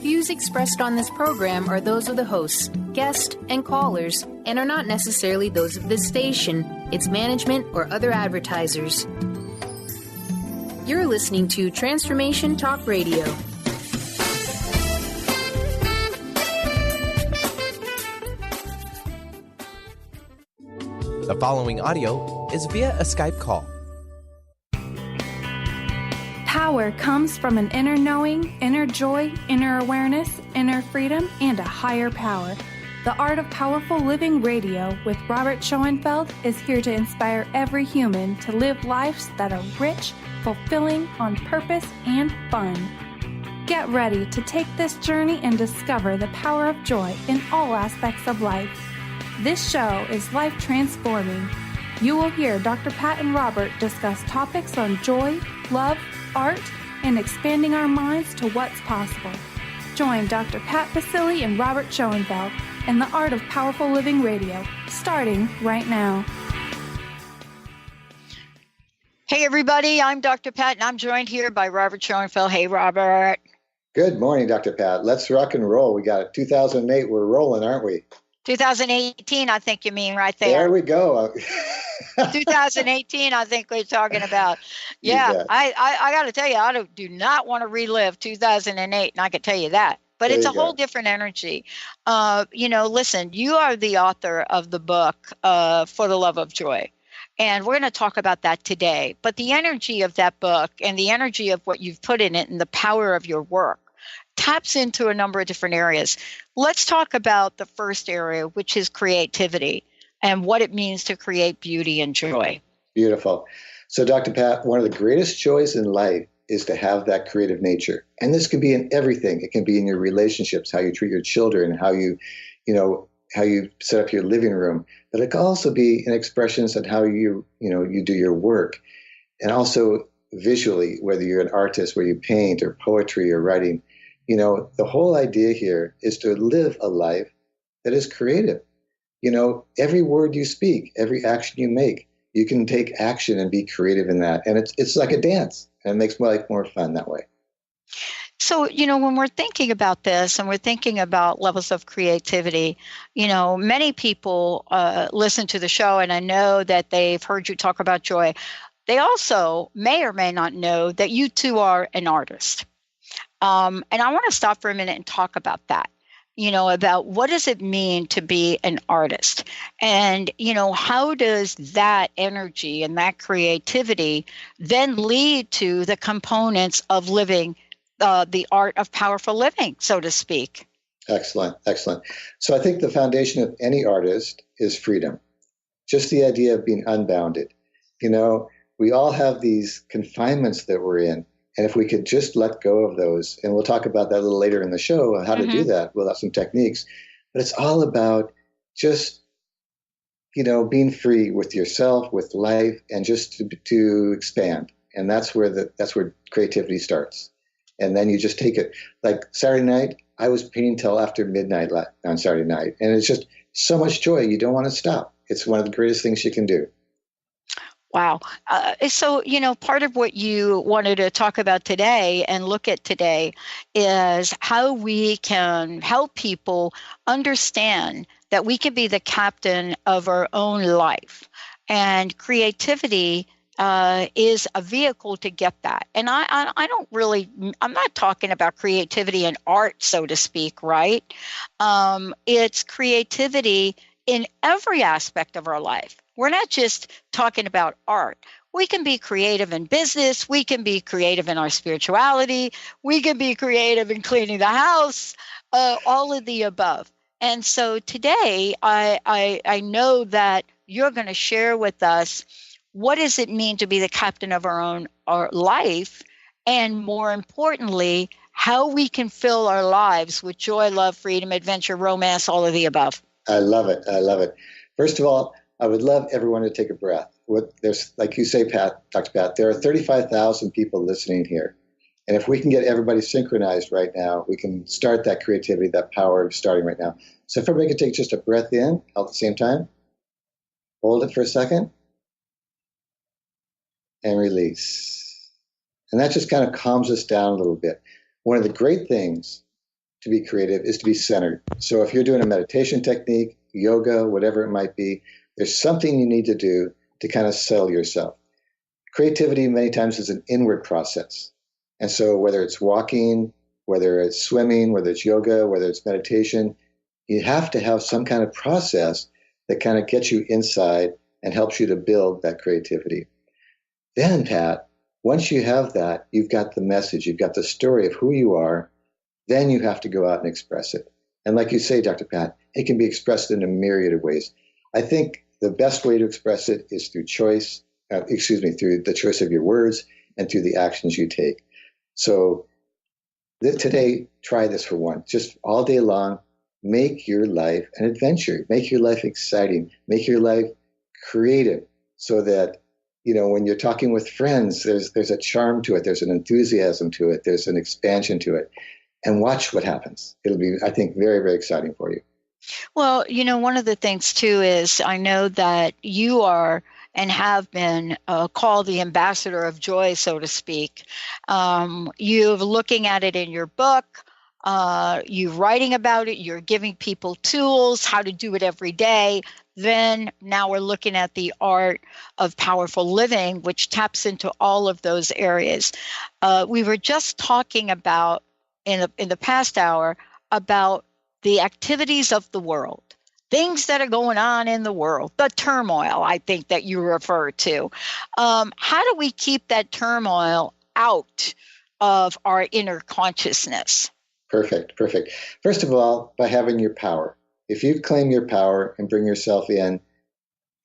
views expressed on this program are those of the hosts, guests, and callers, and are not necessarily those of this station, its management, or other advertisers. You're listening to Transformation Talk Radio. The following audio is via a Skype call. Power comes from an inner knowing, inner joy, inner awareness, inner freedom, and a higher power. The Art of Powerful Living Radio with Robert Schoenfeld is here to inspire every human to live lives that are rich, fulfilling, on purpose, and fun. Get ready to take this journey and discover the power of joy in all aspects of life. This show is life transforming. You will hear Dr. Pat and Robert discuss topics on joy, love, art, and expanding our minds to what's possible. Join Dr. Pat Basile and Robert Schoenfeld in the Art of Powerful Living Radio, starting right now. Hey everybody, I'm Dr. Pat and I'm joined here by Robert Schoenfeld. Hey Robert. Good morning, Dr. Pat. Let's rock and roll. We got it. 2008. We're rolling, aren't we? 2018, I think you mean right there. There we go. 2018, I think we're talking about. Yeah, I got to tell you, I do not want to relive 2008, and I can tell you that. But it's a whole different energy. Listen, you are the author of the book, For the Love of Joy. And we're going to talk about that today. But the energy of that book and the energy of what you've put in it and the power of your work taps into a number of different areas. Let's talk about the first area, which is creativity and what it means to create beauty and joy. Beautiful. So, Dr. Pat, one of the greatest joys in life is to have that creative nature. And this can be in everything. It can be in your relationships, how you treat your children, how you set up your living room. But it can also be in expressions and how you do your work. And also visually, whether you're an artist, where you paint or poetry or writing. The whole idea here is to live a life that is creative. Every word you speak, every action you make, you can take action and be creative in that. And it's like a dance, and it makes life more fun that way. So, when we're thinking about this and we're thinking about levels of creativity, many people listen to the show, and I know that they've heard you talk about joy. They also may or may not know that you too are an artist. And I want to stop for a minute and talk about that, about what does it mean to be an artist? And, how does that energy and that creativity then lead to the components of living the art of powerful living, so to speak? Excellent. So I think the foundation of any artist is freedom, just the idea of being unbounded. We all have these confinements that we're in. And if we could just let go of those, and we'll talk about that a little later in the show, how to do that. We'll have some techniques. But it's all about just, being free with yourself, with life, and just to expand. And that's where creativity starts. And then you just take it. Like Saturday night, I was painting till after midnight on Saturday night. And it's just so much joy. You don't want to stop. It's one of the greatest things you can do. Wow. So, part of what you wanted to talk about today and look at today is how we can help people understand that we can be the captain of our own life. And creativity is a vehicle to get that. And I'm not talking about creativity in art, so to speak, right? It's creativity in every aspect of our life. We're not just talking about art. We can be creative in business. We can be creative in our spirituality. We can be creative in cleaning the house, all of the above. And so today, I know that you're going to share with us what does it mean to be the captain of our life, and more importantly, how we can fill our lives with joy, love, freedom, adventure, romance, all of the above. I love it. First of all, I would love everyone to take a breath. There's, like you say, Pat, Dr. Pat, there are 35,000 people listening here. And if we can get everybody synchronized right now, we can start that creativity, that power of starting right now. So if everybody could take just a breath in at the same time, hold it for a second, and release. And that just kind of calms us down a little bit. One of the great things to be creative is to be centered. So if you're doing a meditation technique, yoga, whatever it might be, there's something you need to do to kind of settle yourself. Creativity many times is an inward process. And so whether it's walking, whether it's swimming, whether it's yoga, whether it's meditation, you have to have some kind of process that kind of gets you inside and helps you to build that creativity. Then, Pat, once you have that, you've got the message, you've got the story of who you are, then you have to go out and express it. And like you say, Dr. Pat, it can be expressed in a myriad of ways. I think the best way to express it is through through the choice of your words and through the actions you take. So today, try this for one. Just all day long, make your life an adventure. Make your life exciting. Make your life creative so that, when you're talking with friends, there's a charm to it. There's an enthusiasm to it. There's an expansion to it. And watch what happens. It'll be, I think, very, very exciting for you. Well, one of the things, too, is I know that you are and have been called the ambassador of joy, so to speak. You're looking at it in your book. You're writing about it. You're giving people tools, how to do it every day. Then now we're looking at the art of powerful living, which taps into all of those areas. We were just talking about in the past hour about the activities of the world, things that are going on in the world, the turmoil, I think that you refer to. How do we keep that turmoil out of our inner consciousness? Perfect. First of all, by having your power. If you claim your power and bring yourself in,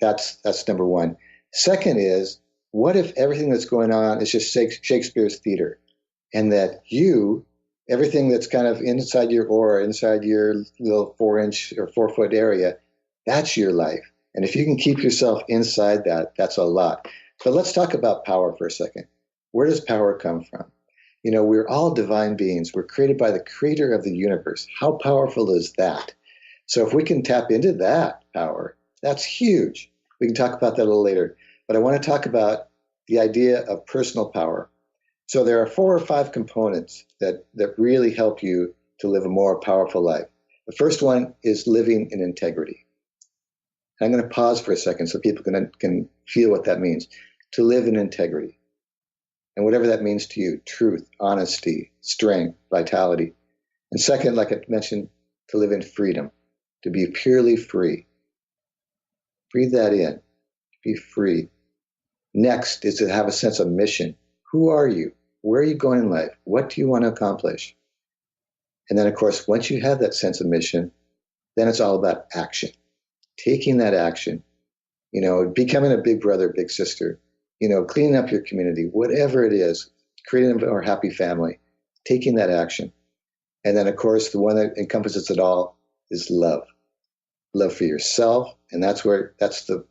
that's number one. Second is, what if everything that's going on is just Shakespeare's theater, and that everything that's kind of inside your aura, inside your little 4-inch or 4-foot area, that's your life. And if you can keep yourself inside that, that's a lot. But let's talk about power for a second. Where does power come from? We're all divine beings. We're created by the creator of the universe. How powerful is that? So if we can tap into that power, that's huge. We can talk about that a little later. But I want to talk about the idea of personal power. So there are 4 or 5 components that really help you to live a more powerful life. The first one is living in integrity. And I'm going to pause for a second so people can feel what that means. To live in integrity. And whatever that means to you, truth, honesty, strength, vitality. And second, like I mentioned, to live in freedom, to be purely free. Breathe that in, be free. Next is to have a sense of mission. Who are you? Where are you going in life? What do you want to accomplish? And then, of course, once you have that sense of mission, then it's all about action. Taking that action, becoming a big brother, big sister, cleaning up your community, whatever it is, creating a more happy family, taking that action. And then, of course, the one that encompasses it all is love. Love for yourself. And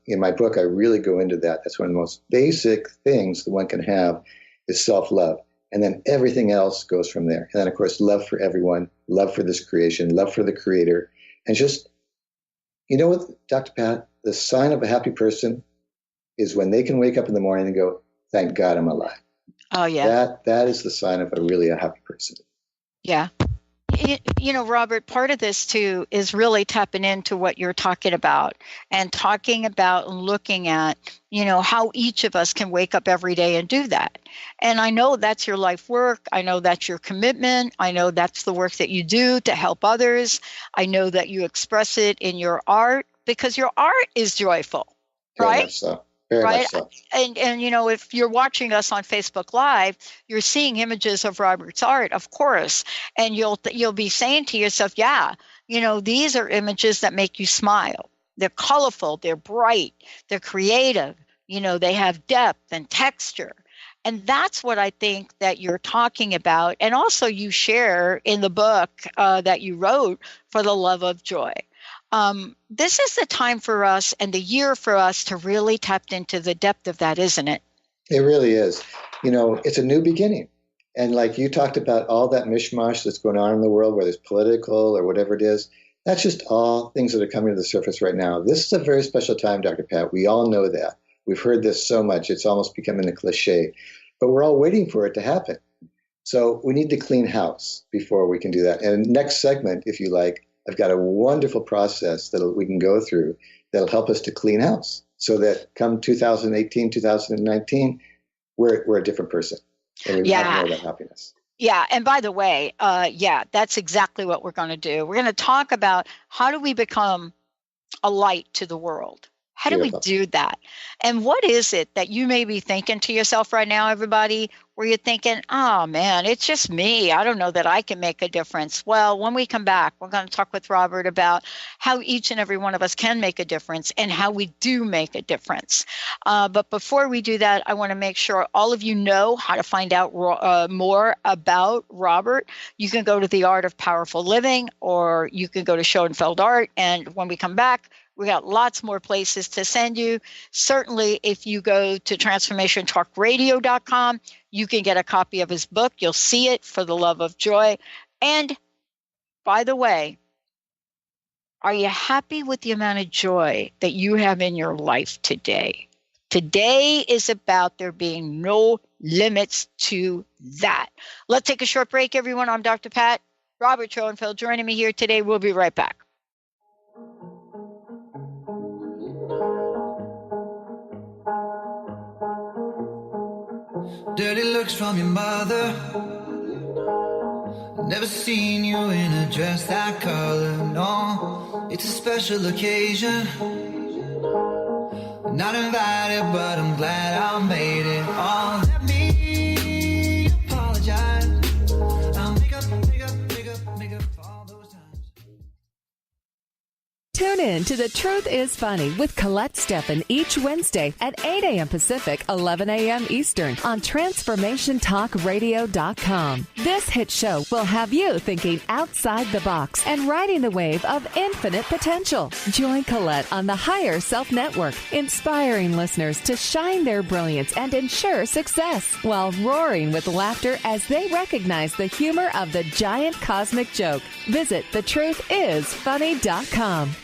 in my book, I really go into that. That's one of the most basic things that one can have is self-love. And then everything else goes from there. And then, of course, love for everyone, love for this creation, love for the creator. And just, what, Dr. Pat, the sign of a happy person is when they can wake up in the morning and go, thank God I'm alive. Oh, yeah. That is the sign of a happy person. Yeah. Robert, part of this, too, is really tapping into what you're talking about and looking at, how each of us can wake up every day and do that. And I know that's your life work. I know that's your commitment. I know that's the work that you do to help others. I know that you express it in your art because your art is joyful, right? Very much so. Very right. much so. And if you're watching us on Facebook Live, you're seeing images of Robert's art, of course, and you'll be saying to yourself, yeah, these are images that make you smile. They're colorful, they're bright, they're creative, they have depth and texture. And that's what I think that you're talking about. And also you share in the book that you wrote, For the Love of Joy. This is the time for us and the year for us to really tap into the depth of that, isn't it? It really is. It's a new beginning. And like you talked about all that mishmash that's going on in the world, whether it's political or whatever it is, that's just all things that are coming to the surface right now. This is a very special time, Dr. Pat. We all know that. We've heard this so much. It's almost becoming a cliche. But we're all waiting for it to happen. So we need to clean house before we can do that. And next segment, if you like, I've got a wonderful process that we can go through that'll help us to clean house so that come 2018, 2019, we're a different person. And we have more of that happiness. Yeah. And by the way, that's exactly what we're going to do. We're going to talk about how do we become a light to the world? How do we do that? And what is it that you may be thinking to yourself right now, everybody, where you're thinking, oh man, it's just me. I don't know that I can make a difference. Well, when we come back, we're going to talk with Robert about how each and every one of us can make a difference and how we do make a difference. But before we do that, I want to make sure all of you know how to find out more about Robert. You can go to The Art of Powerful Living, or you can go to Schoenfeld Art. And when we come back, we got lots more places to send you. Certainly, if you go to transformationtalkradio.com, you can get a copy of his book. You'll see it, For the Love of Joy. And by the way, are you happy with the amount of joy that you have in your life today? Today is about there being no limits to that. Let's take a short break, everyone. I'm Dr. Pat. Robert Schoenfeld joining me here today. We'll be right back. Dirty looks from your mother. Never seen you in a dress that color. No, it's a special occasion. Not invited, but I'm glad I made it. Oh, let me apologize. I'll make up for all those times. Tune in to The Truth is Funny with Colette Steffen each Wednesday at 8 a.m. Pacific, 11 a.m. Eastern on TransformationTalkRadio.com. This hit show will have you thinking outside the box and riding the wave of infinite potential. Join Colette on the Higher Self Network, inspiring listeners to shine their brilliance and ensure success while roaring with laughter as they recognize the humor of the giant cosmic joke. Visit thetruthисfunny.com.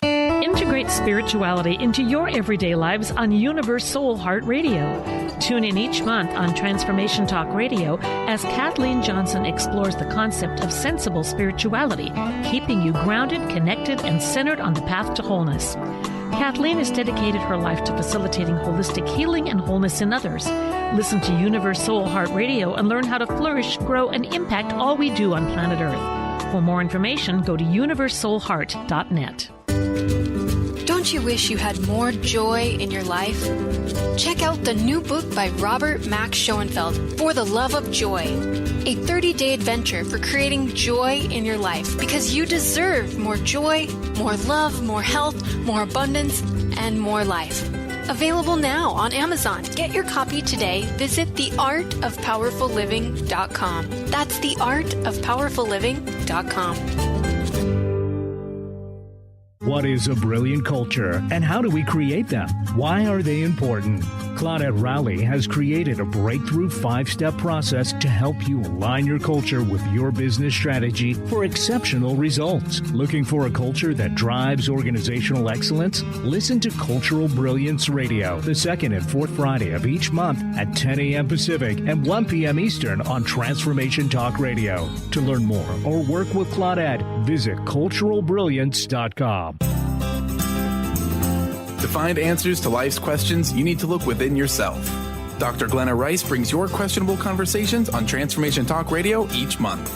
Integrate spirituality into your everyday lives on Universe Soul Heart Radio. Tune in each month on Transformation Talk Radio as Kathleen Johnson explores the concept of sensible spirituality, keeping you grounded, connected, and centered on the path to wholeness. Kathleen has dedicated her life to facilitating holistic healing and wholeness in others. Listen to Universe Soul Heart Radio and learn how to flourish, grow, and impact all we do on planet Earth. For more information, go to universesoulheart.net. Don't you wish you had more joy in your life? Check out the new book by Robert Max Schoenfeld, For the Love of Joy, a 30-day adventure for creating joy in your life, because you deserve more joy, more love, more health, more abundance, and more life. Available now on Amazon. Get your copy today. Visit theartofpowerfulliving.com. That's theartofpowerfulliving.com. What is a brilliant culture, and how do we create them? Why are they important? Claudette Rowley has created a breakthrough 5-step process to help you align your culture with your business strategy for exceptional results. Looking for a culture that drives organizational excellence? Listen to Cultural Brilliance Radio, the second and fourth Friday of each month at 10 a.m. Pacific and 1 p.m. Eastern on Transformation Talk Radio. To learn more or work with Claudette, visit culturalbrilliance.com. To find answers to life's questions, you need to look within yourself. Dr. Glenna Rice brings your questionable conversations on Transformation Talk Radio each month.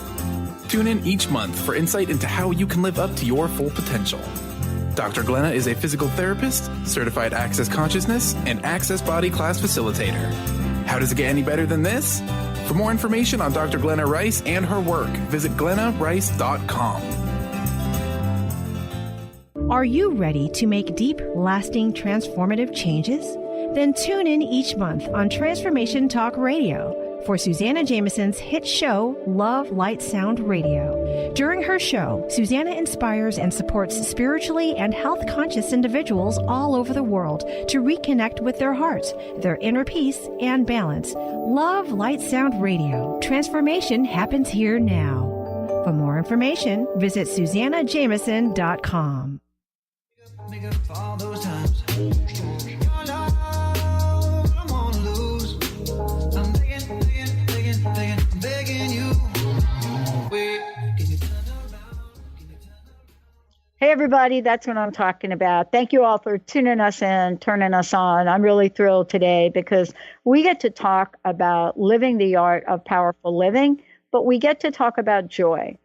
Tune in each month for insight into how you can live up to your full potential. Dr. Glenna is a physical therapist, certified Access Consciousness, and Access Body Class facilitator. How does it get any better than this? For more information on Dr. Glenna Rice and her work, visit glennarice.com. Are you ready to make deep, lasting, transformative changes? Then tune in each month on Transformation Talk Radio for Susanna Jameson's hit show, Love, Light, Sound Radio. During her show, Susanna inspires and supports spiritually and health-conscious individuals all over the world to reconnect with their hearts, their inner peace, and balance. Love, Light, Sound Radio. Transformation happens here now. For more information, visit SusannaJameson.com. Make up for all those times. Your love, I wanna lose. I'm begging, Hey, everybody, that's what I'm talking about. Thank you all for tuning us in, turning us on. I'm really thrilled today because we get to talk about living the art of powerful living, but we get to talk about joy.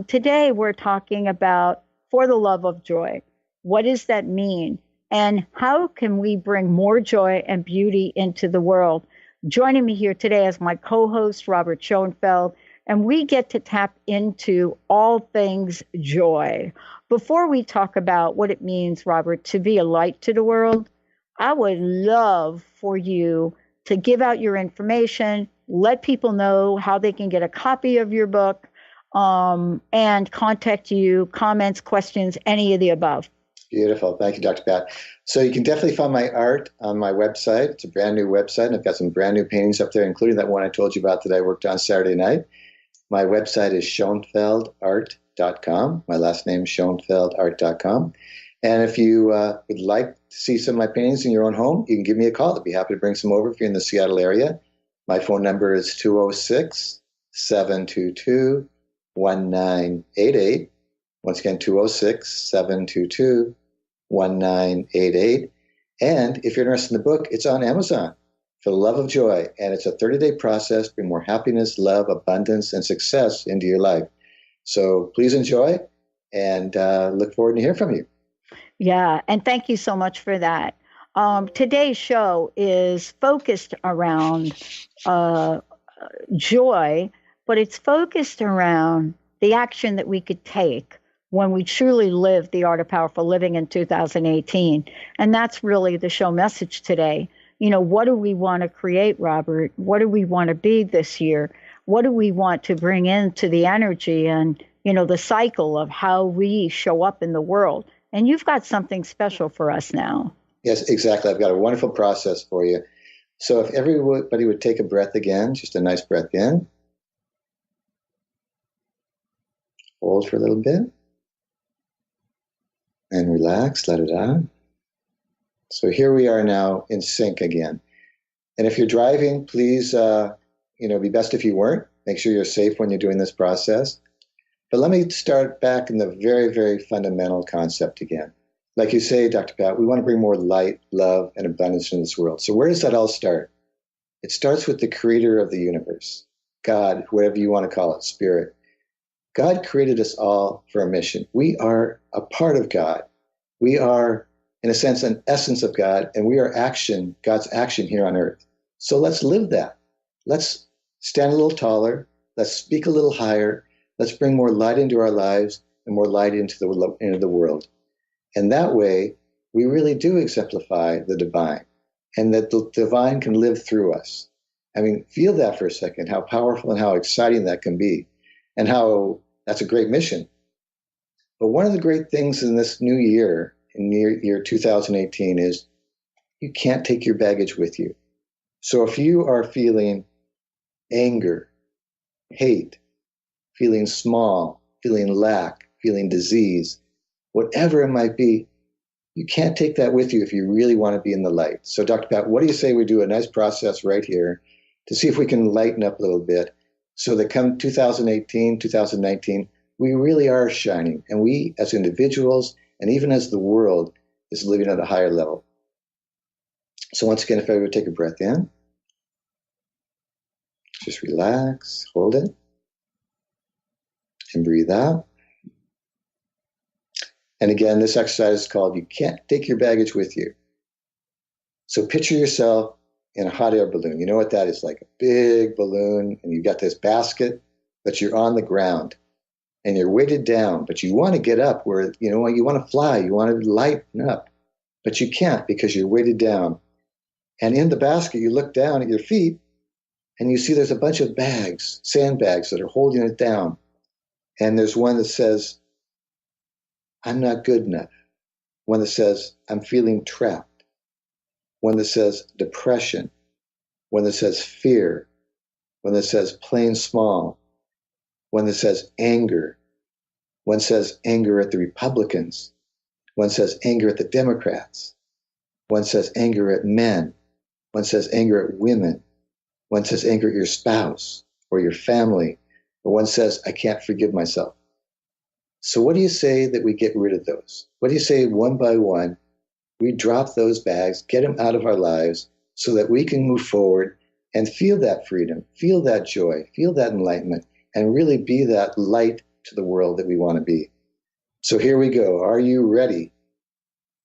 Today, we're talking about for the love of joy. What does that mean? And how can we bring more joy and beauty into the world? Joining me here today is my co-host, Robert Schoenfeld, and we get to tap into all things joy. Before we talk about what it means, Robert, to be a light to the world, I would love for you to give out your information, let people know how they can get a copy of your book, and contact you, comments, questions, any of the above. Beautiful. Thank you, Dr. Pat. So you can definitely find my art on my website. It's a brand new website, and I've got some brand new paintings up there, including that one I told you about that I worked on Saturday night. My website is schoenfeldart.com. My last name is schoenfeldart.com. And if you would like to see some of my paintings in your own home, you can give me a call. I'd be happy to bring some over if you're in the Seattle area. My phone number is 206-722-1988. Once again, 206-722-1988. And if you're interested in the book, it's on Amazon. For the love of joy, and it's a 30-day process to bring more happiness, love, abundance, and success into your life. So please enjoy, and look forward to hearing from you. Yeah, and thank you so much for that. Today's show is focused around joy, but it's focused around the action that we could take when we truly live the art of powerful living in 2018. And that's really the show message today. You know, what do we want to create, Robert? What do we want to be this year? What do we want to bring into the energy and, you know, the cycle of how we show up in the world? And you've got something special for us now. Yes, exactly. I've got a wonderful process for you. So if everybody would take a breath again, just a nice breath in. Hold for a little bit. And relax, let it out. So here we are now in sync again. And if you're driving, please, be best if you weren't. Make sure you're safe when you're doing this process. But let me start back in the very, very fundamental concept again. Like you say, Dr. Pat, we want to bring more light, love, and abundance in this world. So where does that all start? It starts with the creator of the universe, God, whatever you want to call it, spirit. God created us all for a mission. We are a part of God. We are, in a sense, an essence of God, and we are action, God's action here on earth. So let's live that. Let's stand a little taller. Let's speak a little higher. Let's bring more light into our lives and more light into the world. And that way, we really do exemplify the divine, and that the divine can live through us. I mean, feel that for a second, how powerful and how exciting that can be, and how that's a great mission. But one of the great things in this new year, in year 2018, is you can't take your baggage with you. So if you are feeling anger, hate, feeling small, feeling lack, feeling disease, whatever it might be, you can't take that with you if you really want to be in the light. So Dr. Pat, what do you say we do a nice process right here to see if we can lighten up a little bit so that come 2018, 2019, we really are shining. And we as individuals and even as the world is living at a higher level. So once again, if I would take a breath in, just relax, hold it, and breathe out. And again, this exercise is called You Can't Take Your Baggage With You. So picture yourself in a hot air balloon. You know what that is, like a big balloon, and you've got this basket, but you're on the ground. And you're weighted down, but you want to get up where, you want to fly, you want to lighten up, but you can't because you're weighted down. And in the basket, you look down at your feet and you see there's a bunch of bags, sandbags that are holding it down. And there's one that says, I'm not good enough. One that says, I'm feeling trapped. One that says depression. One that says fear. One that says plain small. One that says anger. One says anger at the Republicans. One says anger at the Democrats. One says anger at men. One says anger at women. One says anger at your spouse or your family. Or one says, I can't forgive myself. So what do you say that we get rid of those? What do you say one by one, we drop those bags, get them out of our lives so that we can move forward and feel that freedom, feel that joy, feel that enlightenment, and really be that light to the world that we want to be. So here we go. Are you ready?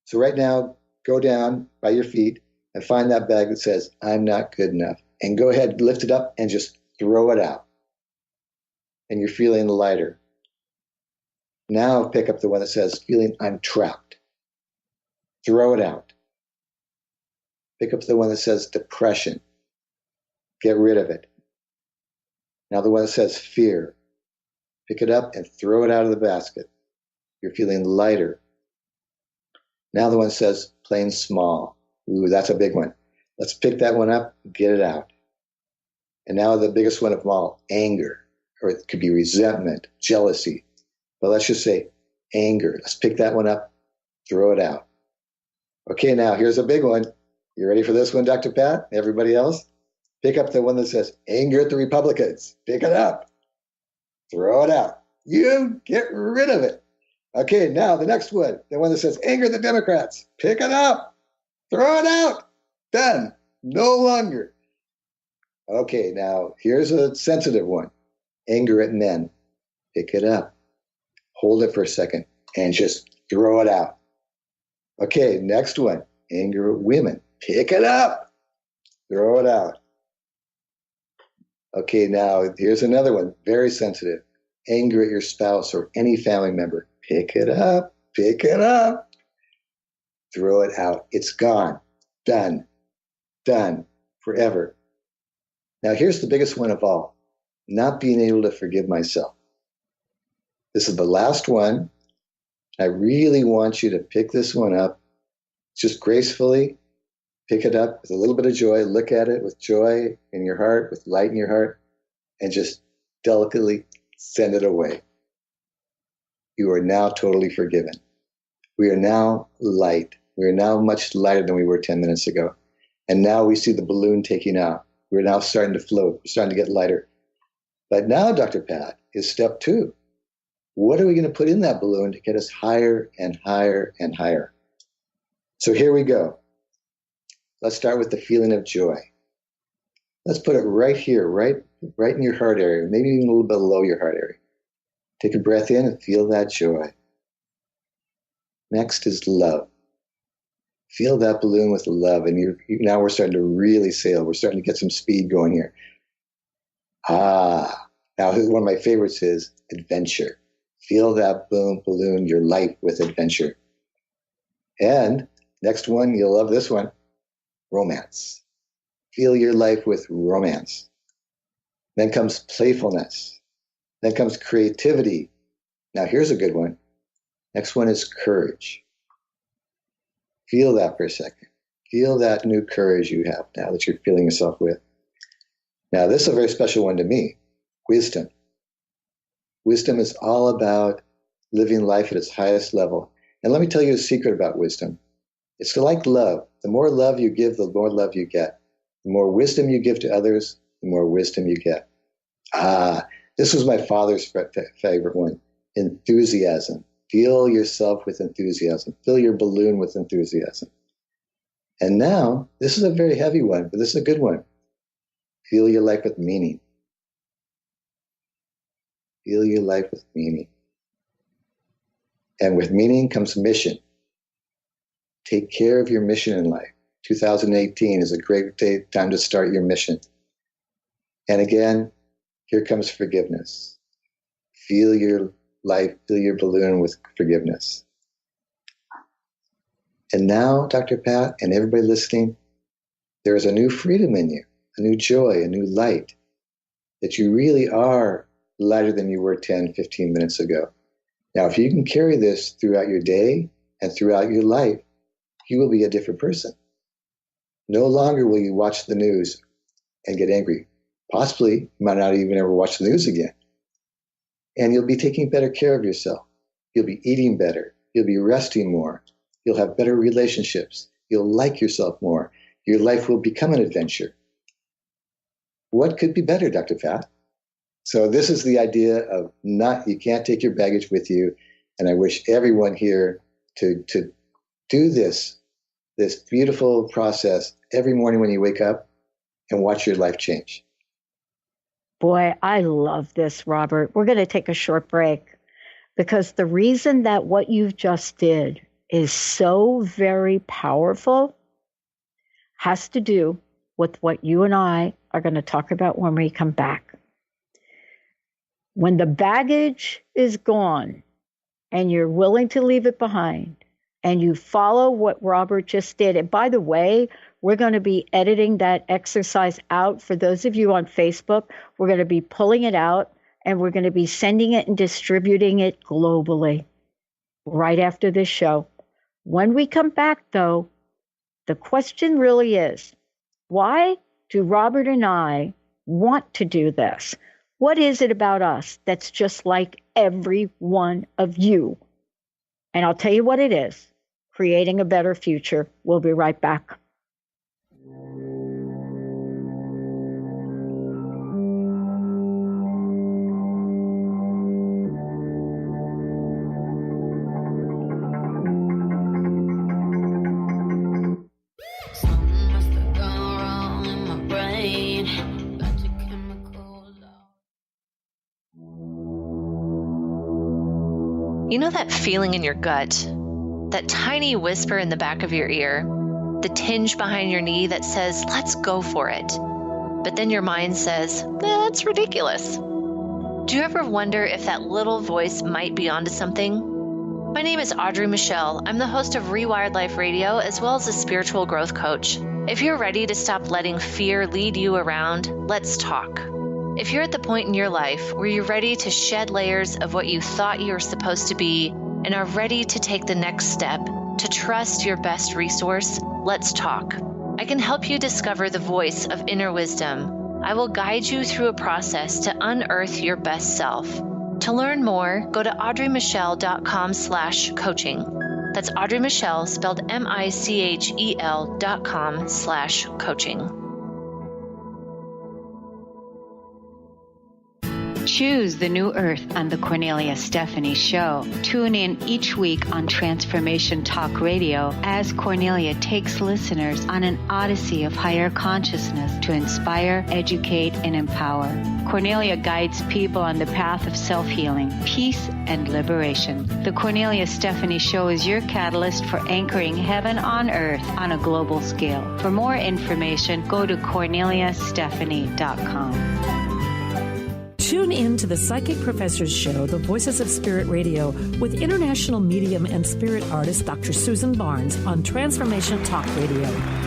So right now, go down by your feet and find that bag that says, I'm not good enough. And go ahead, lift it up and just throw it out. And you're feeling lighter. Now pick up the one that says, feeling I'm trapped. Throw it out. Pick up the one that says depression. Get rid of it. Now the one that says fear. Pick it up and throw it out of the basket. You're feeling lighter. Now the one that says playing small. Ooh, that's a big one. Let's pick that one up and get it out. And now the biggest one of them all, anger. Or it could be resentment, jealousy. But let's just say anger. Let's pick that one up, throw it out. Okay, now here's a big one. You ready for this one, Dr. Pat? Everybody else? Pick up the one that says anger at the Republicans. Pick it up. Throw it out. You get rid of it. Okay, now the next one, the one that says anger at the Democrats. Pick it up. Throw it out. Done. No longer. Okay, now here's a sensitive one. Anger at men. Pick it up. Hold it for a second and just throw it out. Okay, next one. Anger at women. Pick it up. Throw it out. Okay, now here's another one. Very sensitive. Anger at your spouse or any family member. Pick it up. Pick it up. Throw it out. It's gone. Done. Done. Forever. Now here's the biggest one of all. Not being able to forgive myself. This is the last one. I really want you to pick this one up. Just gracefully pick it up with a little bit of joy. Look at it with joy in your heart, with light in your heart, and just delicately send it away. You are now totally forgiven. We are now light. We are now much lighter than we were 10 minutes ago. And now we see the balloon taking off. We're now starting to float. We're starting to get lighter. But now, Dr. Pat, is step 2. What are we going to put in that balloon to get us higher and higher and higher? So here we go. Let's start with the feeling of joy. Let's put it right here, right in your heart area, maybe even a little bit below your heart area. Take a breath in and feel that joy. Next is love. Feel that balloon with love, and now we're starting to really sail. We're starting to get some speed going here. Now one of my favorites is adventure. Feel that balloon, your life with adventure. And next one, you'll love this one, romance. Feel your life with romance. Then comes playfulness. Then comes creativity. Now here's a good one. Next one is courage. Feel that for a second. Feel that new courage you have now that you're feeling yourself with. Now this is a very special one to me, wisdom. Wisdom is all about living life at its highest level. And let me tell you a secret about wisdom. It's like love. The more love you give, the more love you get. The more wisdom you give to others, the more wisdom you get. This was my father's favorite one, enthusiasm. Feel yourself with enthusiasm. Fill your balloon with enthusiasm. And now, this is a very heavy one, but this is a good one. Feel your life with meaning. Feel your life with meaning. And with meaning comes mission. Take care of your mission in life. 2018 is a great time to start your mission. And again, here comes forgiveness. Feel your life, fill your balloon with forgiveness. And now, Dr. Pat, and everybody listening, there is a new freedom in you, a new joy, a new light, that you really are lighter than you were 10, 15 minutes ago. Now, if you can carry this throughout your day and throughout your life, you will be a different person. No longer will you watch the news and get angry. Possibly, you might not even ever watch the news again. And you'll be taking better care of yourself. You'll be eating better. You'll be resting more. You'll have better relationships. You'll like yourself more. Your life will become an adventure. What could be better, Dr. Pat? So this is the idea of you can't take your baggage with you. And I wish everyone here to do this beautiful process every morning when you wake up and watch your life change. Boy, I love this, Robert. We're going to take a short break because the reason that what you've just did is so very powerful has to do with what you and I are going to talk about when we come back. When the baggage is gone and you're willing to leave it behind and you follow what Robert just did, and by the way, we're going to be editing that exercise out. For those of you on Facebook, we're going to be pulling it out and we're going to be sending it and distributing it globally right after this show. When we come back, though, the question really is, why do Robert and I want to do this? What is it about us that's just like every one of you? And I'll tell you what it is. Creating a better future. We'll be right back. You know that feeling in your gut, that tiny whisper in the back of your ear, the tinge behind your knee that says, let's go for it. But then your mind says, that's ridiculous. Do you ever wonder if that little voice might be onto something? My name is Audrey Michelle. I'm the host of Rewired Life Radio, as well as a spiritual growth coach. If you're ready to stop letting fear lead you around, let's talk. If you're at the point in your life where you're ready to shed layers of what you thought you were supposed to be and are ready to take the next step to trust your best resource, let's talk. I can help you discover the voice of inner wisdom. I will guide you through a process to unearth your best self. To learn more, go to audreymichelle.com/coaching. That's Audrey Michelle, spelled MICHEL.com/coaching. Choose the new earth on the Cornelia Stephanie Show. Tune in each week on Transformation Talk Radio as Cornelia takes listeners on an odyssey of higher consciousness to inspire, educate, and empower. Cornelia guides people on the path of self-healing, peace, and liberation. The Cornelia Stephanie Show is your catalyst for anchoring heaven on earth on a global scale. For more information, go to corneliastephanie.com. Tune in to the Psychic Professors Show, The Voices of Spirit Radio, with international medium and spirit artist Dr. Susan Barnes on Transformation Talk Radio,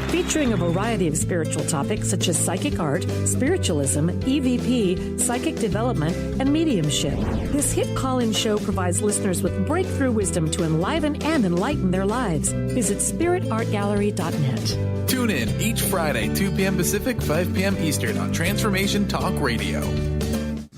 featuring a variety of spiritual topics such as psychic art, spiritualism, EVP, psychic development, and mediumship. This hit call-in show provides listeners with breakthrough wisdom to enliven and enlighten their lives. Visit spiritartgallery.net. Tune in each Friday, 2 p.m. Pacific, 5 p.m. Eastern on Transformation Talk Radio.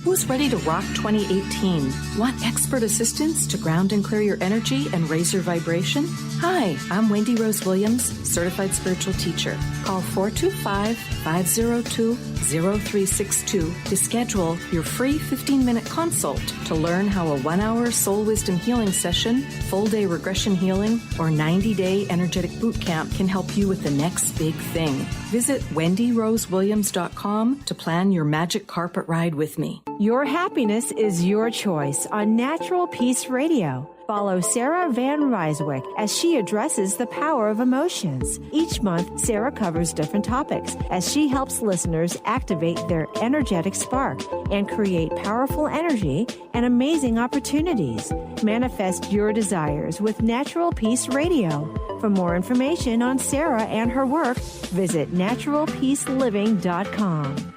Who's ready to rock 2018? Want expert assistance to ground and clear your energy and raise your vibration? Hi, I'm Wendy Rose Williams, certified spiritual teacher. Call 425-502-0362 to schedule your free 15-minute consult to learn how a 1-hour soul wisdom healing session, full-day regression healing, or 90-day energetic boot camp can help you with the next big thing. Visit WendyRoseWilliams.com to plan your magic carpet ride with me. Your happiness is your choice on Natural Peace Radio. Follow Sarah Van Ryswick as she addresses the power of emotions. Each month, Sarah covers different topics as she helps listeners activate their energetic spark and create powerful energy and amazing opportunities. Manifest your desires with Natural Peace Radio. For more information on Sarah and her work, visit naturalpeaceliving.com.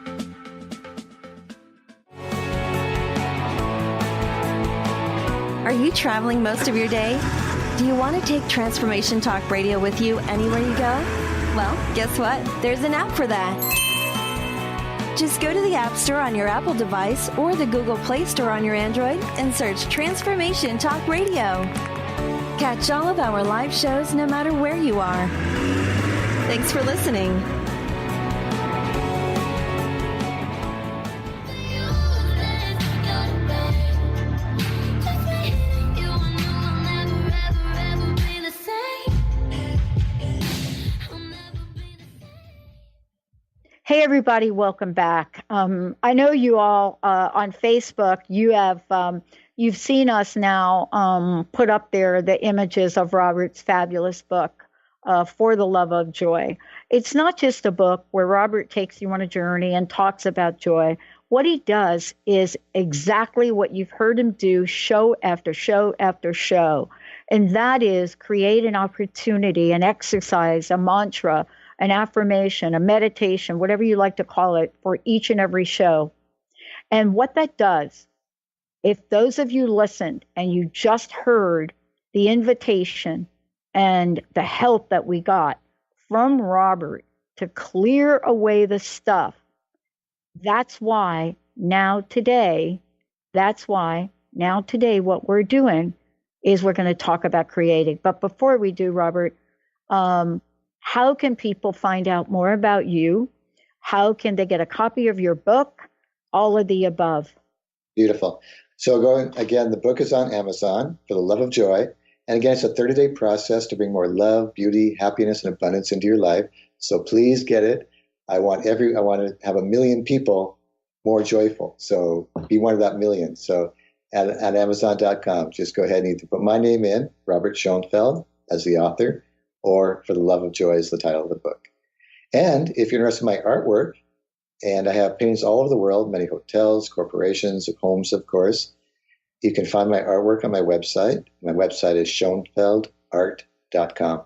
Are you traveling most of your day? Do you want to take Transformation Talk Radio with you anywhere you go? Well, guess what? There's an app for that. Just go to the App Store on your Apple device or the Google Play Store on your Android and search Transformation Talk Radio. Catch all of our live shows no matter where you are. Thanks for listening. Hey, everybody, welcome back. I know you all on Facebook, you've seen us now put up there the images of Robert's fabulous book, For the Love of Joy. It's not just a book where Robert takes you on a journey and talks about joy. What he does is exactly what you've heard him do show after show after show, and that is create an opportunity, an exercise, a mantra, an affirmation, a meditation, whatever you like to call it, for each and every show. And what that does, if those of you listened and you just heard the invitation and the help that we got from Robert to clear away the stuff, that's why now today, what we're doing is we're going to talk about creating. But before we do, Robert, how can people find out more about you? How can they get a copy of your book? All of the above. Beautiful. So again, the book is on Amazon, For the Love of Joy. And again, it's a 30-day process to bring more love, beauty, happiness, and abundance into your life. So please get it. I want to have 1 million people more joyful. So be one of that million. So at Amazon.com, just go ahead and either put my name in, Robert Schoenfeld, as the author, or For the Love of Joy is the title of the book. And if you're interested in my artwork, and I have paintings all over the world, many hotels, corporations, homes, of course, you can find my artwork on my website. My website is schoenfeldart.com.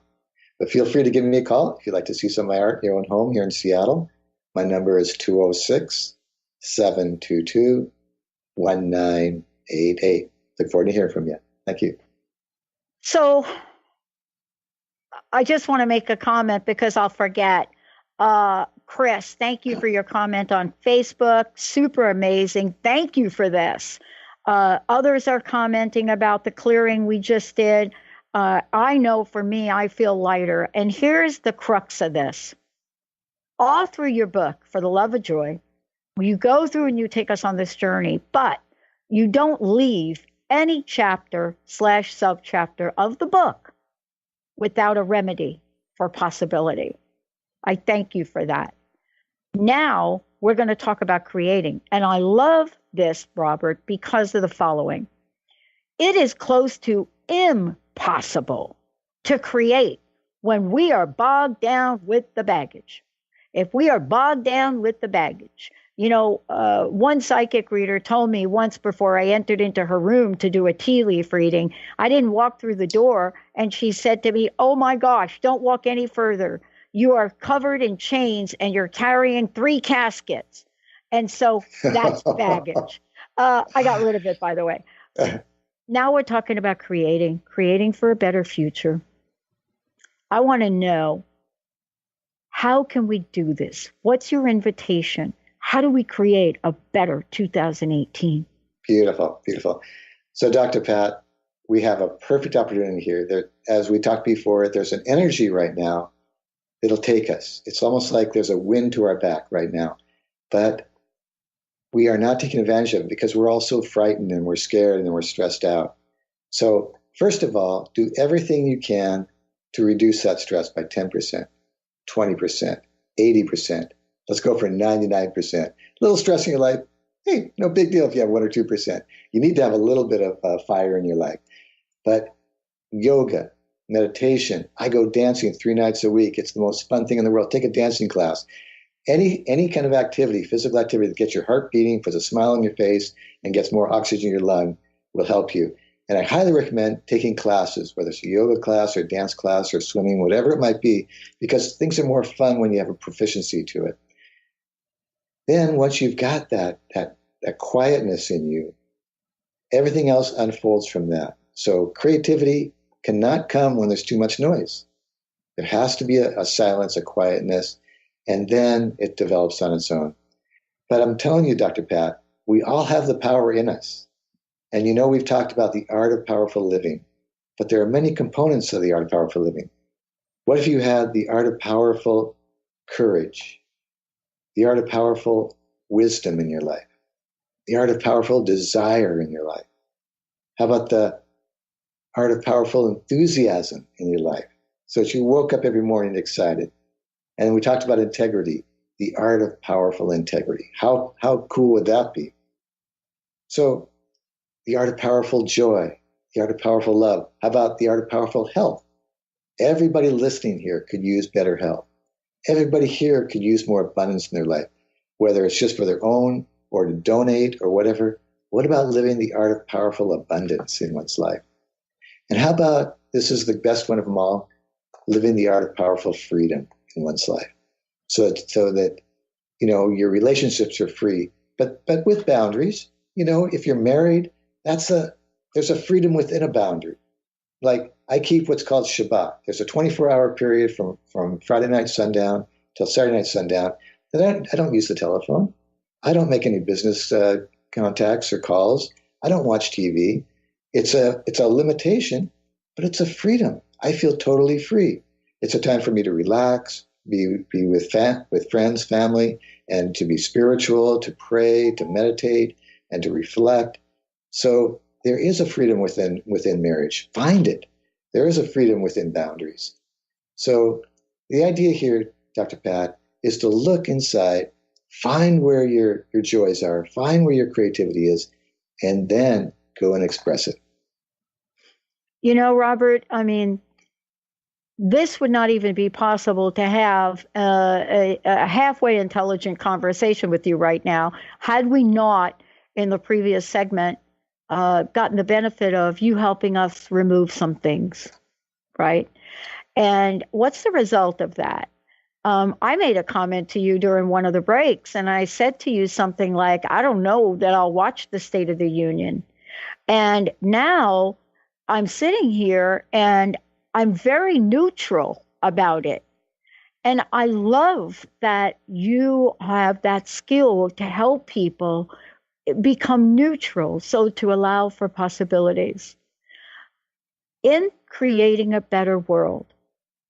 But feel free to give me a call if you'd like to see some of my art in your own home here in Seattle. My number is 206-722-1988. Look forward to hearing from you. Thank you. So I just want to make a comment because I'll forget. Chris, thank you for your comment on Facebook. Super amazing. Thank you for this. Others are commenting about the clearing we just did. I know for me, I feel lighter. And here's the crux of this. All through your book, For the Love of Joy, you go through and you take us on this journey, but you don't leave any chapter/subchapter of the book without a remedy for possibility. I thank you for that. Now we're going to talk about creating. And I love this, Robert, because of the following. It is close to impossible to create when we are bogged down with the baggage. If we are bogged down with the baggage, one psychic reader told me once before I entered into her room to do a tea leaf reading, I didn't walk through the door, and she said to me, "Oh my gosh, don't walk any further. You are covered in chains and you're carrying 3 caskets." And so that's baggage. I got rid of it, by the way. Now we're talking about creating for a better future. I want to know, how can we do this? What's your invitation? How do we create a better 2018? Beautiful, beautiful. So, Dr. Pat, we have a perfect opportunity here. There, as we talked before, there's an energy right now that'll take us. It's almost like there's a wind to our back right now. But we are not taking advantage of it because we're all so frightened and we're scared and we're stressed out. So, first of all, do everything you can to reduce that stress by 10%, 20%, 80%. Let's go for 99%. A little stress in your life, hey, no big deal if you have 1 or 2%. You need to have a little bit of fire in your life. But yoga, meditation, I go dancing 3 nights a week. It's the most fun thing in the world. Take a dancing class. Any kind of activity, physical activity that gets your heart beating, puts a smile on your face, and gets more oxygen in your lung will help you. And I highly recommend taking classes, whether it's a yoga class or dance class or swimming, whatever it might be, because things are more fun when you have a proficiency to it. Then once you've got that quietness in you, everything else unfolds from that. So creativity cannot come when there's too much noise. There has to be a silence, a quietness, and then it develops on its own. But I'm telling you, Dr. Pat, we all have the power in us. And we've talked about the art of powerful living, but there are many components of the art of powerful living. What if you had the art of powerful courage, the art of powerful wisdom in your life, the art of powerful desire in your life? How about the art of powerful enthusiasm in your life, so that you woke up every morning excited? And we talked about integrity. the art of powerful integrity. How cool would that be? So the art of powerful joy, the art of powerful love. How about the art of powerful health? Everybody listening here could use better health. Everybody here could use more abundance in their life, whether it's just for their own or to donate or whatever. What about living the art of powerful abundance in one's life? And how about, this is the best one of them all, living the art of powerful freedom in one's life. So that, your relationships are free, but with boundaries. If you're married, there's a freedom within a boundary. Like, I keep what's called Shabbat. There's a 24-hour period from Friday night sundown till Saturday night sundown that I don't use the telephone. I don't make any business contacts or calls. I don't watch TV. It's a limitation, but it's a freedom. I feel totally free. It's a time for me to relax, be with friends, family, and to be spiritual, to pray, to meditate, and to reflect. So there is a freedom within marriage. Find it. There is a freedom within boundaries. So the idea here, Dr. Pat, is to look inside, find where your joys are, find where your creativity is, and then go and express it. Robert, this would not even be possible to have a halfway intelligent conversation with you right now had we not, in the previous segment, gotten the benefit of you helping us remove some things, right? And what's the result of that? I made a comment to you during one of the breaks, and I said to you something like, I don't know that I'll watch the State of the Union. And now I'm sitting here and I'm very neutral about it. And I love that you have that skill to help people become neutral, so to allow for possibilities. In creating a better world,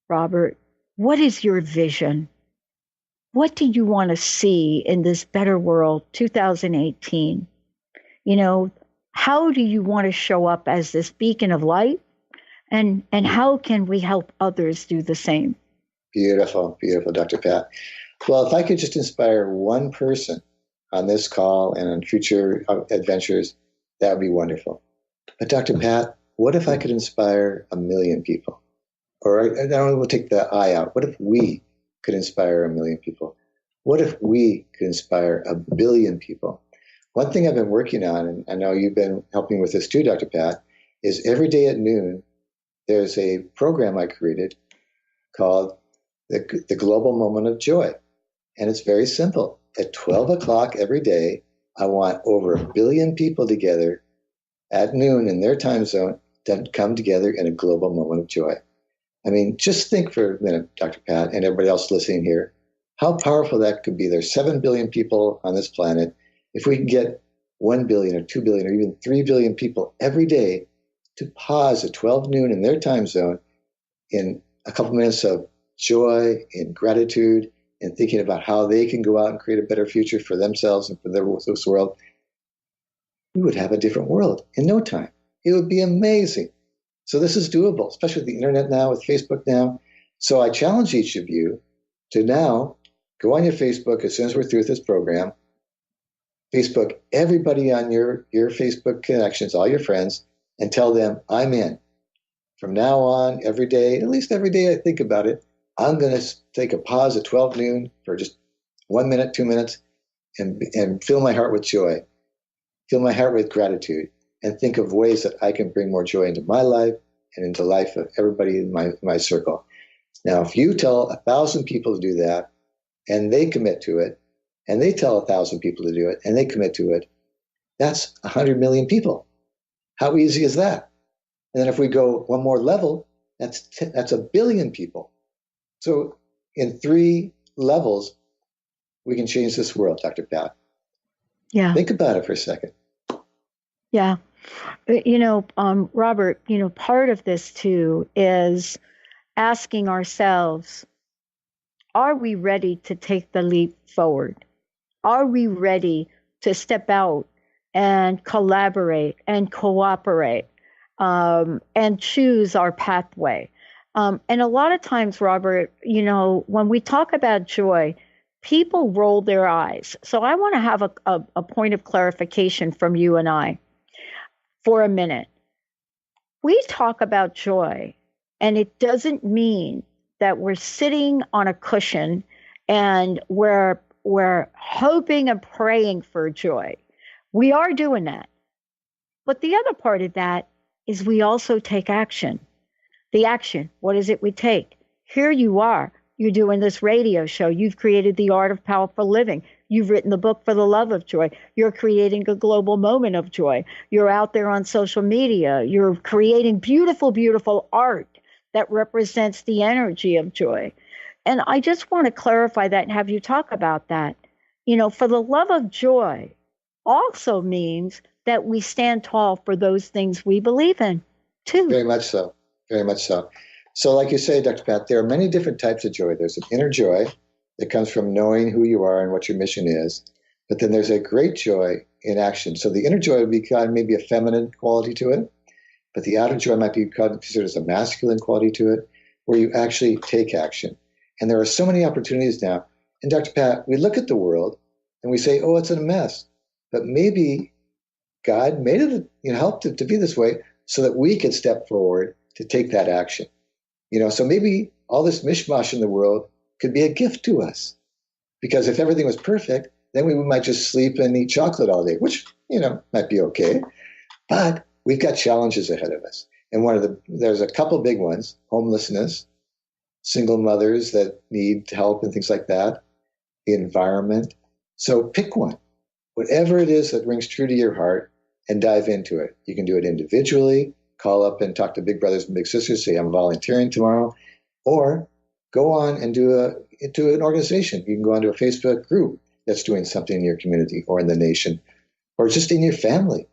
Robert, what is your vision? What do you want to see in this better world, 2018? How do you want to show up as this beacon of light? And how can we help others do the same? Beautiful, beautiful, Dr. Pat. Well, if I could just inspire one person on this call and on future adventures, that would be wonderful. But Dr. Pat, what if I could inspire 1 million people? Or we'll take the I out. What if we could inspire 1 million people? What if we could inspire 1 billion people? One thing I've been working on, and I know you've been helping with this too, Dr. Pat, is every day at noon, there's a program I created called the Global Moment of Joy. And it's very simple. At 12 o'clock every day, I want over 1 billion people together at noon in their time zone to come together in a global moment of joy. Just think for a minute, Dr. Pat, and everybody else listening here, how powerful that could be. There's 7 billion people on this planet. If we can get 1 billion or 2 billion or even 3 billion people every day to pause at 12 noon in their time zone in a couple minutes of joy and gratitude and thinking about how they can go out and create a better future for themselves and for this world, we would have a different world in no time. It would be amazing. So this is doable, especially with the internet now, with Facebook now. So I challenge each of you to now go on your Facebook as soon as we're through with this program. Facebook everybody on your Facebook connections, all your friends, and tell them, I'm in. From now on, every day, at least every day I think about it, I'm going to take a pause at 12 noon for just 1 minute, 2 minutes, and fill my heart with joy, fill my heart with gratitude, and think of ways that I can bring more joy into my life and into the life of everybody in my circle. Now, if you tell 1,000 people to do that, and they commit to it, and they tell 1,000 people to do it, and they commit to it, that's 100 million people. How easy is that? And then if we go one more level, that's 1 billion people. So in 3 levels, we can change this world, Dr. Pat. Yeah. Think about it for a second. Yeah. Robert, part of this too is asking ourselves, are we ready to take the leap forward? Are we ready to step out and collaborate and cooperate and choose our pathway? And a lot of times, Robert, when we talk about joy, people roll their eyes. So I want to have a point of clarification from you and I for a minute. We talk about joy, and it doesn't mean that we're sitting on a cushion and we're hoping and praying for joy. We are doing that. But the other part of that is we also take action. The action, what is it we take? Here you are. You're doing this radio show. You've created the art of powerful living. You've written the book For the Love of Joy. You're creating a global moment of joy. You're out there on social media. You're creating beautiful, beautiful art that represents the energy of joy. And I just want to clarify that and have you talk about that. You know, for the love of joy also means that we stand tall for those things we believe in, too. Very much so. Very much so. So like you say, Dr. Pat, there are many different types of joy. There's an inner joy that comes from knowing who you are and what your mission is. But then there's a great joy in action. So the inner joy would be kind of maybe a feminine quality to it, but the outer joy might be considered as a masculine quality to it, where you actually take action. And there are so many opportunities now. And Dr. Pat, we look at the world and we say, oh, it's a mess. But maybe God made it, helped it to be this way so that we could step forward to take that action. So maybe all this mishmash in the world could be a gift to us. Because if everything was perfect, then we might just sleep and eat chocolate all day, which, might be okay. But we've got challenges ahead of us. And there's a couple big ones: homelessness, single mothers that need help and things like that, the environment. So pick one, whatever it is that rings true to your heart, and dive into it. You can do it individually, call up and talk to big brothers and big sisters, say, I'm volunteering tomorrow, or go on and into an organization. You can go onto a Facebook group that's doing something in your community or in the nation, or just in your family.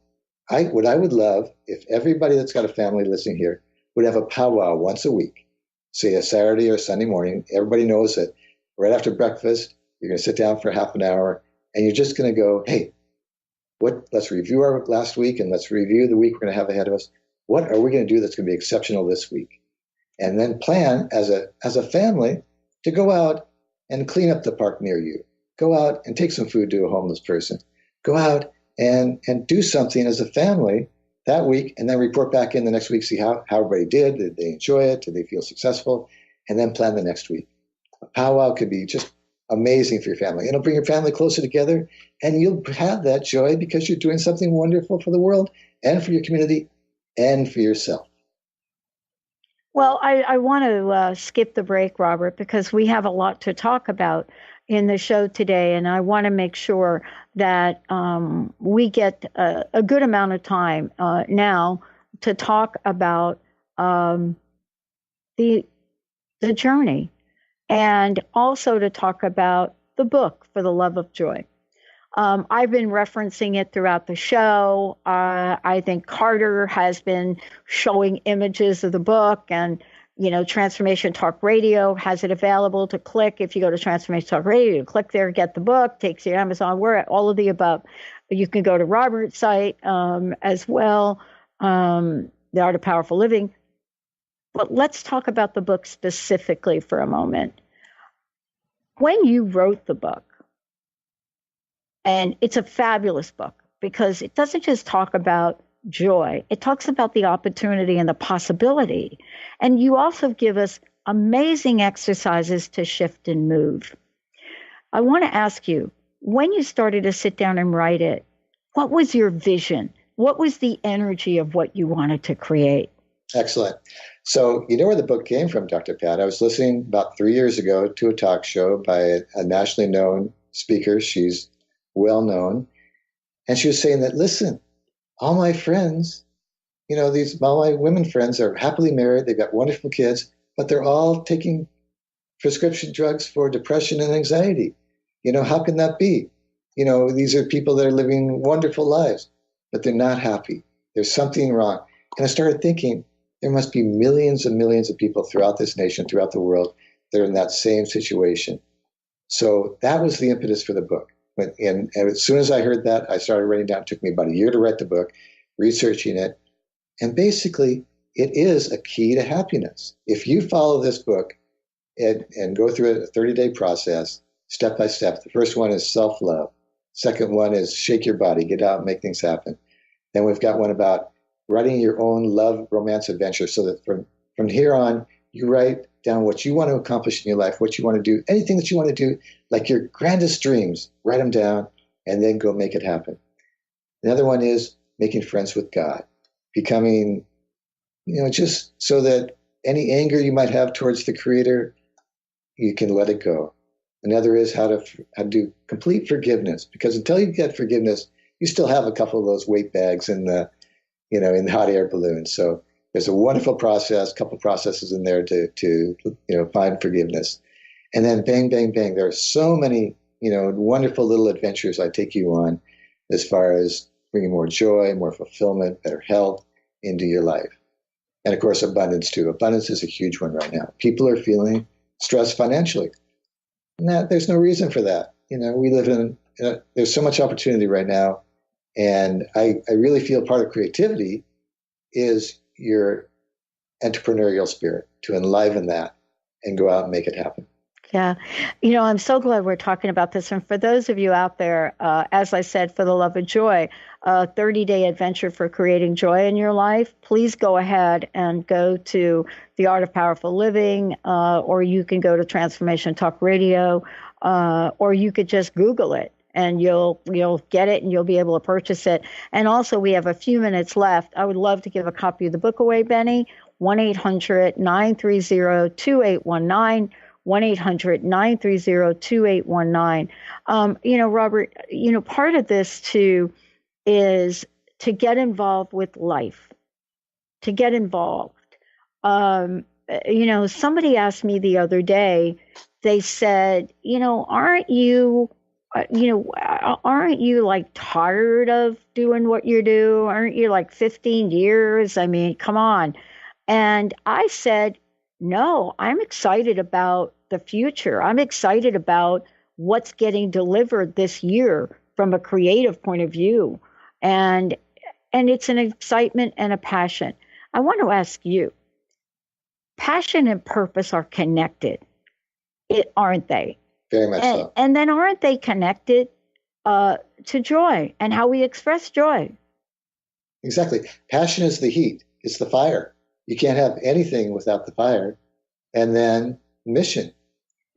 What I would love if everybody that's got a family listening here would have a powwow once a week, say a Saturday or Sunday morning. Everybody knows that right after breakfast, you're going to sit down for half an hour and you're just going to go, hey, let's review our last week and let's review the week we're going to have ahead of us. What are we going to do that's going to be exceptional this week? And then plan as a family to go out and clean up the park near you. Go out and take some food to a homeless person. Go out and do something as a family that week, and then report back in the next week, see how everybody did. Did they enjoy it? Did they feel successful? And then plan the next week. A powwow could be just amazing for your family. It'll bring your family closer together, and you'll have that joy because you're doing something wonderful for the world and for your community and for yourself. Well, I want to skip the break, Robert, because we have a lot to talk about in the show today, and I want to make sure that we get a good amount of time now to talk about the journey, and also to talk about the book For the Love of Joy. I've been referencing it throughout the show. I think Carter has been showing images of the book, and Transformation Talk Radio has it available to click. If you go to Transformation Talk Radio, you click there, get the book, takes you to Amazon. We're at all of the above. You can go to Robert's site as well, The Art of Powerful Living. But let's talk about the book specifically for a moment. When you wrote the book, and it's a fabulous book because it doesn't just talk about joy. It talks about the opportunity and the possibility. And you also give us amazing exercises to shift and move. I want to ask you, when you started to sit down and write it, what was your vision? What was the energy of what you wanted to create? Excellent. So you know where the book came from, Dr. Pat. I was listening about 3 years ago to a talk show by a nationally known speaker. She's well known. And she was saying that, listen, all my friends, all my women friends are happily married. They've got wonderful kids, but they're all taking prescription drugs for depression and anxiety. How can that be? These are people that are living wonderful lives, but they're not happy. There's something wrong. And I started thinking, there must be millions and millions of people throughout this nation, throughout the world, that are in that same situation. So that was the impetus for the book. And as soon as I heard that, I started writing down. It took me about a year to write the book, researching it. And basically, it is a key to happiness. If you follow this book and go through a 30-day process, step by step. The first one is self-love. Second one is shake your body, get out and make things happen. Then we've got one about writing your own love romance adventure, so that from here on, you write down what you want to accomplish in your life, what you want to do, anything that you want to do, like your grandest dreams, write them down and then go make it happen. Another one is making friends with God, becoming, just so that any anger you might have towards the Creator, you can let it go. Another is how to do complete forgiveness, because until you get forgiveness, you still have a couple of those weight bags in the hot air balloon. So there's a wonderful process, couple processes in there to find forgiveness. And then bang, bang, bang. There are so many, wonderful little adventures I take you on as far as bringing more joy, more fulfillment, better health into your life. And of course, abundance too. Abundance is a huge one right now. People are feeling stressed financially. And there's no reason for that. We live in, there's so much opportunity right now. And I really feel part of creativity is your entrepreneurial spirit, to enliven that and go out and make it happen. Yeah. I'm so glad we're talking about this. And for those of you out there, as I said, for the love of joy, a 30-day adventure for creating joy in your life, please go ahead and go to The Art of Powerful Living, or you can go to Transformation Talk Radio, or you could just Google it and you'll get it and you'll be able to purchase it. And also, we have a few minutes left. I would love to give a copy of the book away, Benny. 1-800-930-2819. 1-800-930-2819. Robert, part of this too is to get involved with life, to get involved. Somebody asked me the other day, they said, aren't you like tired of doing what you do? Aren't you like 15 years? I mean, come on. And I said, no, I'm excited about the future. I'm excited about what's getting delivered this year from a creative point of view. And it's an excitement and a passion. I want to ask you, passion and purpose are connected, aren't they? Very much so. And then aren't they connected to joy and how we express joy? Exactly. Passion is the heat. It's the fire. You can't have anything without the fire. And then mission,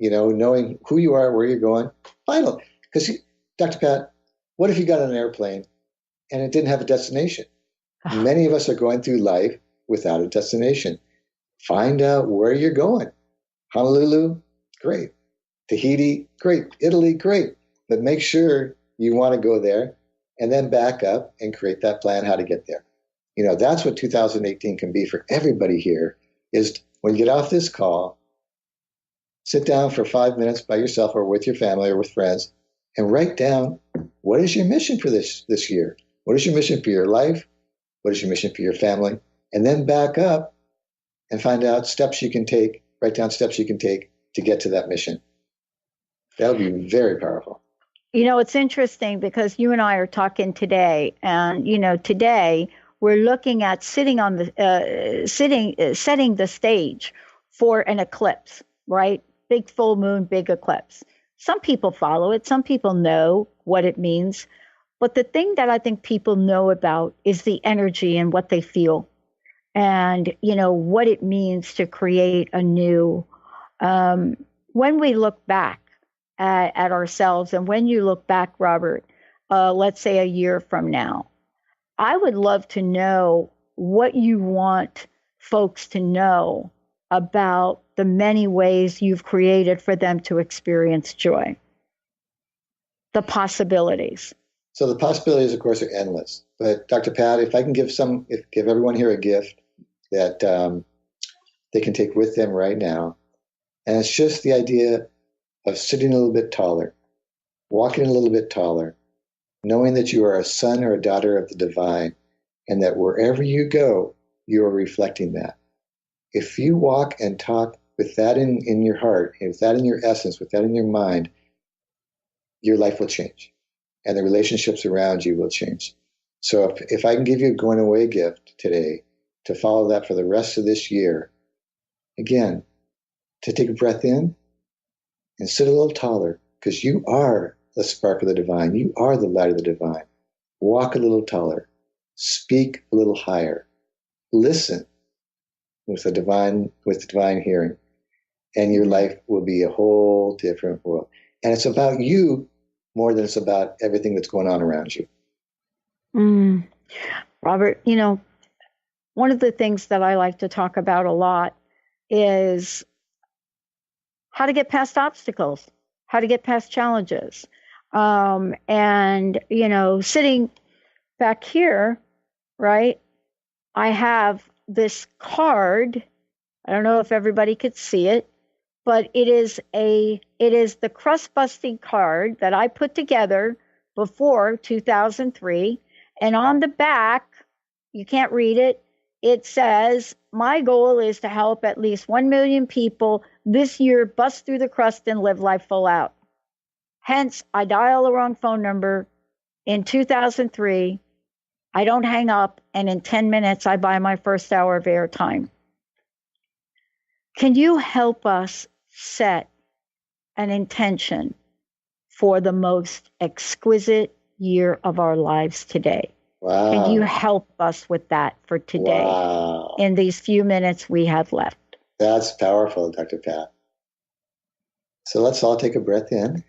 knowing who you are, where you're going. Vital. Because, Dr. Pat, what if you got on an airplane and it didn't have a destination? Many of us are going through life without a destination. Find out where you're going. Honolulu, great. Tahiti, great. Italy, great. But make sure you want to go there and then back up and create that plan how to get there. That's what 2018 can be for everybody here, is when you get off this call, sit down for 5 minutes by yourself or with your family or with friends and write down, what is your mission for this year? What is your mission for your life? What is your mission for your family? And then back up and find out steps you can take, write down steps you can take to get to that mission. That would be very powerful. It's interesting because you and I are talking today, and, today we're looking at setting the stage for an eclipse, right? Big full moon, big eclipse. Some people follow it. Some people know what it means. But the thing that I think people know about is the energy and what they feel, and, what it means to create a new. When we look back at ourselves, and when you look back, Robert, let's say a year from now, I would love to know what you want folks to know about the many ways you've created for them to experience joy. The possibilities. So the possibilities, of course, are endless. But Dr. Pat, if I can give everyone here a gift that they can take with them right now, and it's just the idea of sitting a little bit taller, walking a little bit taller, knowing that you are a son or a daughter of the divine, and that wherever you go, you are reflecting that. If you walk and talk with that in your heart, with that in your essence, with that in your mind, your life will change, and the relationships around you will change. So if I can give you a going away gift today to follow that for the rest of this year, again, to take a breath in and sit a little taller, because you are the spark of the divine. You are the light of the divine. Walk a little taller. Speak a little higher. Listen with the divine hearing, and your life will be a whole different world. And it's about you more than it's about everything that's going on around you. Robert, one of the things that I like to talk about a lot is how to get past obstacles, how to get past challenges. And, sitting back here, right, I have this card. I don't know if everybody could see it, but it is the crust busting card that I put together before 2003. And on the back, you can't read it. It says, my goal is to help at least 1 million people this year bust through the crust and live life full out. Hence, I dial the wrong phone number in 2003. I don't hang up, and in 10 minutes, I buy my first hour of airtime. Can you help us set an intention for the most exquisite year of our lives today? Wow. Can you help us with that for today in these few minutes we have left? That's powerful, Dr. Pat. So let's all take a breath in.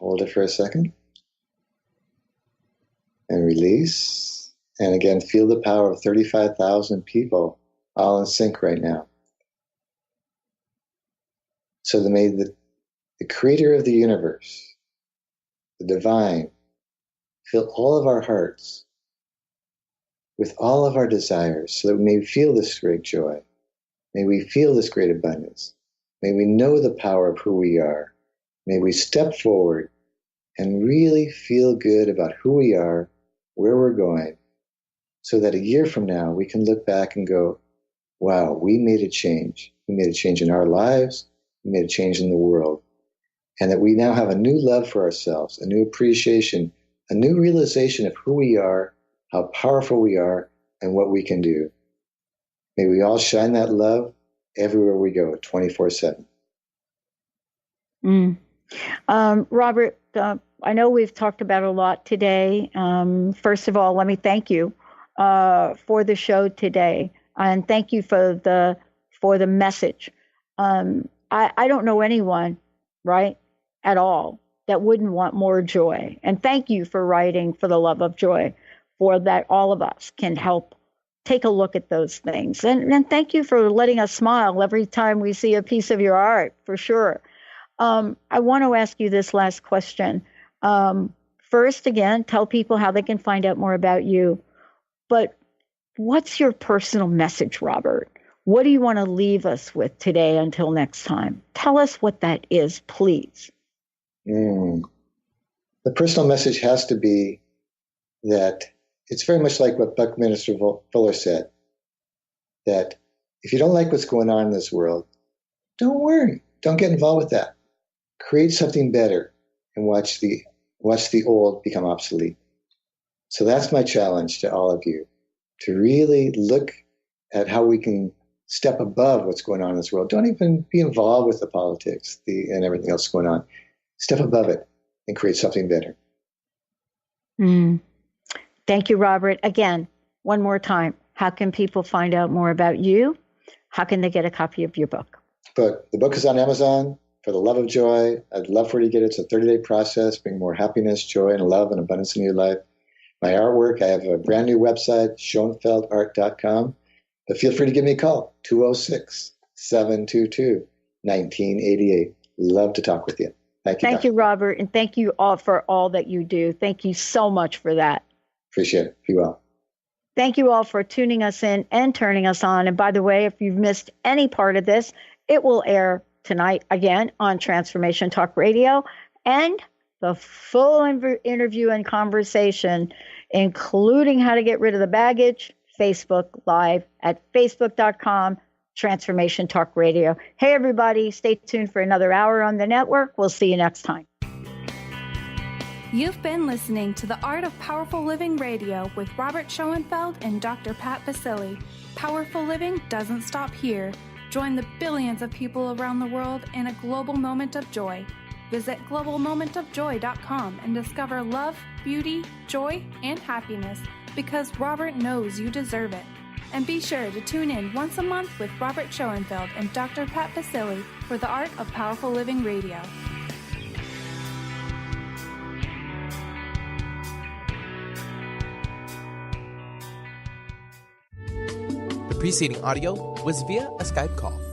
Hold it for a second. And release. And again, feel the power of 35,000 people all in sync right now. So may the creator of the universe, the divine, fill all of our hearts with all of our desires so that we may feel this great joy. May we feel this great abundance. May we know the power of who we are. May we step forward and really feel good about who we are, where we're going, so that a year from now we can look back and go, wow, we made a change. We made a change in our lives. We made a change in the world. And that we now have a new love for ourselves, a new appreciation, a new realization of who we are, how powerful we are, and what we can do. May we all shine that love everywhere we go, 24/7. Robert, I know we've talked about a lot today. First of all, let me thank you for the show today, and thank you for the message. I don't know anyone, right, at all, that wouldn't want more joy. And thank you for writing For the Love of Joy, for that all of us can help take a look at those things. And thank you for letting us smile every time we see a piece of your art, for sure. I want to ask you this last question. First, again, tell people how they can find out more about you. But what's your personal message, Robert? What do you want to leave us with today until next time? Tell us what that is, please. The personal message has to be that it's very much like what Buckminster Fuller said, that if you don't like what's going on in this world, don't worry. Don't get involved with that. Create something better and watch the old become obsolete. So that's my challenge to all of you, to really look at how we can step above what's going on in this world. Don't even be involved with the politics and everything else going on. Step above it and create something better. Thank you, Robert. Again, one more time, how can people find out more about you? How can they get a copy of your book? But the book is on Amazon, For the Love of Joy. I'd love for you to get it. It's a 30-day process, bring more happiness, joy, and love and abundance in your life. My artwork, I have a brand new website, schoenfeldart.com. But feel free to give me a call, 206-722-1988. Love to talk with you. Thank you. Thank you, Robert, and thank you all for all that you do. Thank you so much for that. Appreciate it. Be well. Thank you all for tuning us in and turning us on. And by the way, if you've missed any part of this, it will air tonight again on Transformation Talk Radio, and the full interview and conversation, including how to get rid of the baggage, Facebook Live at facebook.com, Transformation Talk Radio. Hey, everybody, stay tuned for another hour on the network. We'll see you next time. You've been listening to The Art of Powerful Living Radio with Robert Schoenfeld and Dr. Pat Basile. Powerful living doesn't stop here. Join the billions of people around the world in a global moment of joy. Visit globalmomentofjoy.com and discover love, beauty, joy, and happiness because Robert knows you deserve it. And be sure to tune in once a month with Robert Schoenfeld and Dr. Pat Basile for the Art of Powerful Living Radio. The preceding audio was via a Skype call.